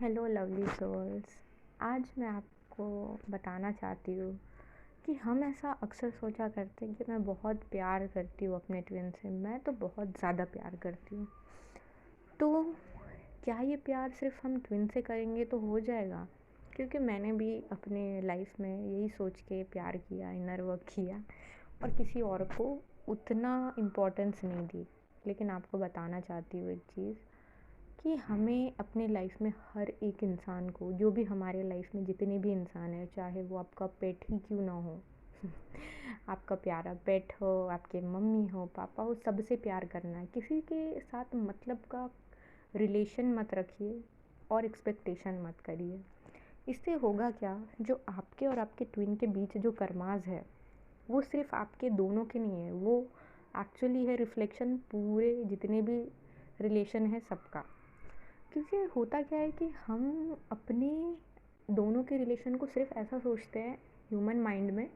Hello lovely souls. आज मैं आपको बताना चाहती हूँ कि हम ऐसा अक्सर सोचा करते हैं कि मैं बहुत प्यार करती हूँ अपने ट्विन से। मैं तो बहुत ज़्यादा प्यार करती हूँ। तो क्या ये प्यार सिर्फ हम ट्विन से करेंगे तो हो जाएगा? क्योंकि मैंने भी अपने लाइफ में यही सोच के प्यार किया, इनर वर्क किया और किसी और को उतना इम्पोर्टेंस नहीं दी। लेकिन आपको बताना चाहती हूँ एक चीज़ कि हमें अपने लाइफ में हर एक इंसान को, जो भी हमारे लाइफ में जितने भी इंसान हैं, चाहे वो आपका पेट ही क्यों ना हो आपका प्यारा पेट हो, आपके मम्मी हो, पापा हो, सबसे प्यार करना है। किसी के साथ मतलब का रिलेशन मत रखिए और एक्सपेक्टेशन मत करिए। इससे होगा क्या, जो आपके और आपके ट्विन के बीच जो करमाज है वो सिर्फ आपके दोनों के नहीं है, वो एक्चुअली है रिफ्लेक्शन पूरे जितने भी रिलेशन है सबका। क्योंकि होता क्या है कि हम अपने दोनों के रिलेशन को सिर्फ ऐसा सोचते हैं ह्यूमन माइंड में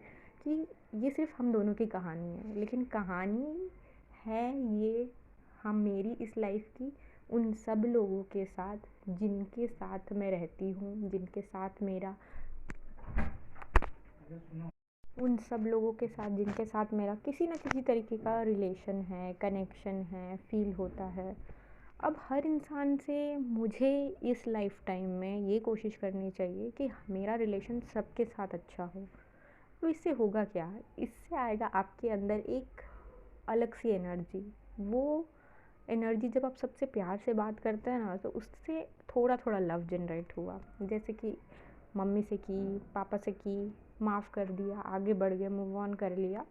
कि ये सिर्फ हम दोनों की कहानी है। लेकिन कहानी है ये हम मेरी इस लाइफ की उन सब लोगों के साथ जिनके साथ मैं रहती हूँ, जिनके साथ मेरा उन सब लोगों के साथ जिनके साथ मेरा किसी ना किसी तरीके का रिलेशन है, कनेक्शन है, फील होता है। अब हर इंसान से मुझे इस लाइफ टाइम में ये कोशिश करनी चाहिए कि मेरा रिलेशन सबके साथ अच्छा हो। तो इससे होगा क्या, इससे आएगा आपके अंदर एक अलग सी एनर्जी। वो एनर्जी जब आप सबसे प्यार से बात करते हैं ना, तो उससे थोड़ा थोड़ा लव जनरेट हुआ। जैसे कि मम्मी से की, पापा से की, माफ़ कर दिया, आगे बढ़ गए, मूव ऑन कर लिया।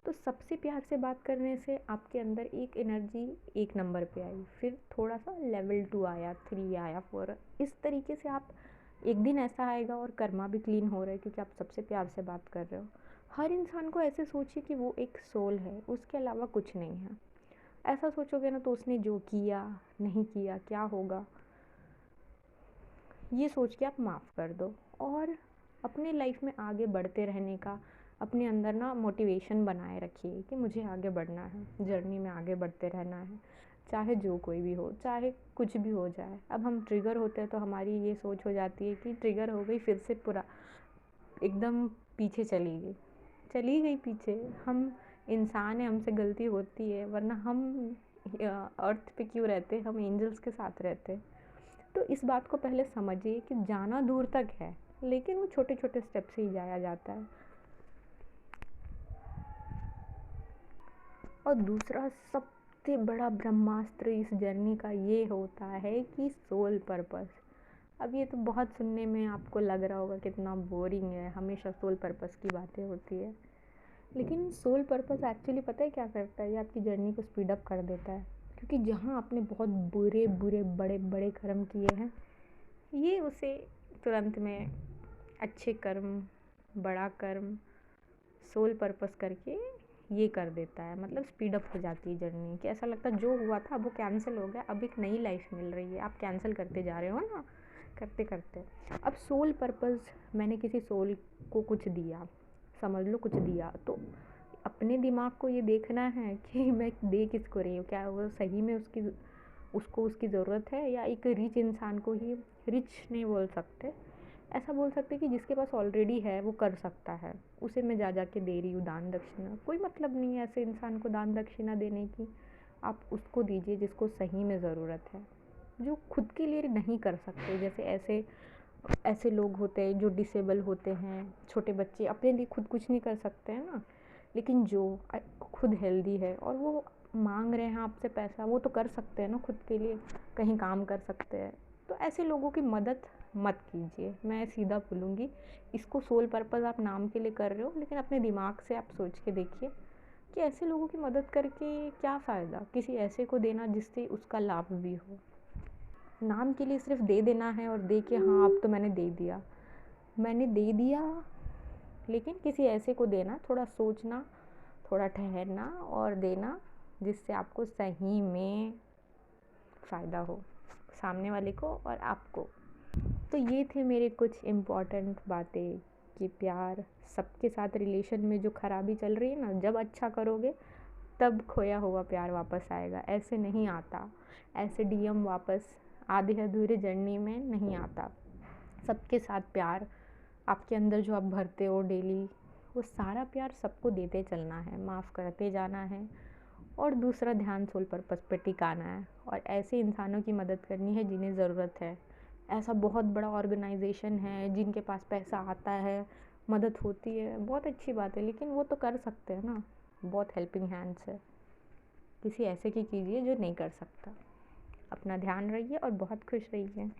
तो सबसे प्यार से बात करने से आपके अंदर एक एनर्जी एक नंबर पे आई, फिर थोड़ा सा लेवल 2 आया, 3 आया, 4। इस तरीके से आप एक दिन ऐसा आएगा और कर्मा भी क्लीन हो रहा है क्योंकि आप सबसे प्यार से बात कर रहे हो। हर इंसान को ऐसे सोचिए कि वो एक सोल है, उसके अलावा कुछ नहीं है। ऐसा सोचोगे ना तो उसने जो किया नहीं किया क्या होगा, ये सोच के आप माफ़ कर दो और अपने लाइफ में आगे बढ़ते रहने का अपने अंदर ना मोटिवेशन बनाए रखिए कि मुझे आगे बढ़ना है, जर्नी में आगे बढ़ते रहना है, चाहे जो कोई भी हो, चाहे कुछ भी हो जाए। अब हम ट्रिगर होते हैं तो हमारी ये सोच हो जाती है कि ट्रिगर हो गई, फिर से पूरा एकदम पीछे चली गई पीछे। हम इंसान हैं, हमसे गलती होती है, वरना हम अर्थ पे क्यों रहते, हम एंजल्स के साथ रहते। तो इस बात को पहले समझिए कि जाना दूर तक है, लेकिन वो छोटे छोटे स्टेप से ही जाया जाता है। और दूसरा सबसे बड़ा ब्रह्मास्त्र इस जर्नी का ये होता है कि सोल पर्पस। अब ये तो बहुत सुनने में आपको लग रहा होगा कितना बोरिंग है, हमेशा सोल पर्पस की बातें होती है। लेकिन सोल पर्पस एक्चुअली पता है क्या करता है, ये आपकी जर्नी को स्पीड अप कर देता है। क्योंकि जहाँ आपने बहुत बुरे बुरे बड़े बड़े कर्म किए हैं, ये उसे तुरंत में अच्छे कर्म, बड़ा कर्म, सोल पर्पस करके ये कर देता है। मतलब स्पीड अप हो जाती है जर्नी, कि ऐसा लगता है जो हुआ था अब वो कैंसिल हो गया, अब एक नई लाइफ मिल रही है। आप कैंसिल करते जा रहे हो ना, करते करते। अब सोल पर्पस, मैंने किसी सोल को कुछ दिया, समझ लो कुछ दिया, तो अपने दिमाग को ये देखना है कि मैं दे किसको रही हूँ, क्या वो सही में उसको उसकी ज़रूरत है, या एक रिच इंसान को ही, रिच नहीं बोल सकते, ऐसा बोल सकते कि जिसके पास ऑलरेडी है वो कर सकता है, उसे मैं जा के दे रही हूँ दान दक्षिणा। कोई मतलब नहीं है ऐसे इंसान को दान दक्षिणा देने की। आप उसको दीजिए जिसको सही में ज़रूरत है, जो खुद के लिए नहीं कर सकते। जैसे ऐसे ऐसे लोग होते हैं जो डिसेबल होते हैं, छोटे बच्चे अपने लिए खुद कुछ नहीं कर सकते हैं ना, लेकिन जो खुद हेल्दी है और वो मांग रहे हैं आपसे पैसा, वो तो कर सकते हैं ना खुद के लिए, कहीं काम कर सकते हैं। तो ऐसे लोगों की मदद मत कीजिए, मैं सीधा बोलूँगी। इसको सोल पर्पस आप नाम के लिए कर रहे हो, लेकिन अपने दिमाग से आप सोच के देखिए कि ऐसे लोगों की मदद करके क्या फ़ायदा, किसी ऐसे को देना जिससे उसका लाभ भी हो। नाम के लिए सिर्फ दे देना है और दे के हाँ अब तो मैंने दे दिया, मैंने दे दिया। लेकिन किसी ऐसे को देना, थोड़ा सोचना, थोड़ा ठहरना और देना, जिससे आपको सही में फ़ायदा हो, सामने वाले को और आपको। तो ये थे मेरे कुछ इम्पॉर्टेंट बातें कि प्यार सबके साथ, रिलेशन में जो खराबी चल रही है ना, जब अच्छा करोगे तब खोया हुआ प्यार वापस आएगा, ऐसे नहीं आता। ऐसे डीएम वापस आधे अधूरे जर्नी में नहीं आता। सबके साथ प्यार आपके अंदर जो आप भरते हो डेली, वो सारा प्यार सबको देते चलना है, माफ़ करते जाना है और दूसरा ध्यान सोल पर्पस पे टिकाना है और ऐसे इंसानों की मदद करनी है जिन्हें ज़रूरत है। ऐसा बहुत बड़ा ऑर्गेनाइजेशन है जिनके पास पैसा आता है, मदद होती है, बहुत अच्छी बात है, लेकिन वो तो कर सकते हैं ना, बहुत हेल्पिंग हैंड्स है। किसी ऐसे की कीजिए जो नहीं कर सकता। अपना ध्यान रखिए और बहुत खुश रहिए।